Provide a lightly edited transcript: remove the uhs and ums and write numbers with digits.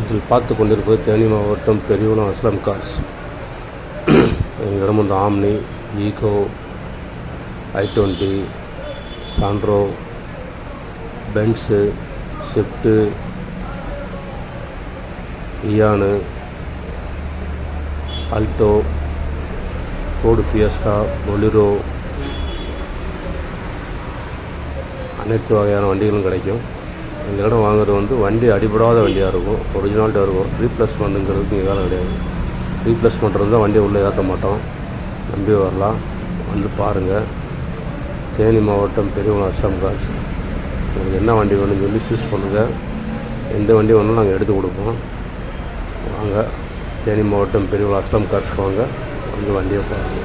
இதில் பார்த்து கொண்டிருப்பது தேனி மாவட்டம் பெரியகுளம் அஸ்லாம் கார்ஸ். எங்களிடம் வந்து Omni, Eeco, i20, Santro, Benz, Swift, Eon, Alto, Ford Fiesta, Bolero அனைத்து வகையான வண்டிகளும் கிடைக்கும். எங்களிடம் வாங்குறது வந்து வண்டி அடிபடாத வண்டியாக இருக்கும், ஒரிஜினாலிட்டியாக இருக்கும். ரீப்ளேஸ்மெண்ட்டுங்கிறதுக்கு இங்கே வேலை கிடையாது. ரீப்ளேஸ்மெண்ட் இருந்தால் வண்டியை உள்ளே ஏற்ற மாட்டோம். நம்பி வரலாம், வந்து பாருங்கள். தேனி மாவட்டம் பெரியகுளம் அஸ்லாம் கார்ஸ். உங்களுக்கு என்ன வண்டி வேணும்னு சொல்லி சூஸ் பண்ணுங்கள். எந்த வண்டி வேணாலும் நாங்கள் எடுத்து கொடுப்போம். வாங்க, தேனி மாவட்டம் பெரியகுளம் அஸ்லாம் கார்ஸ்க்கு வாங்க, வந்து வண்டியை பாருங்கள்.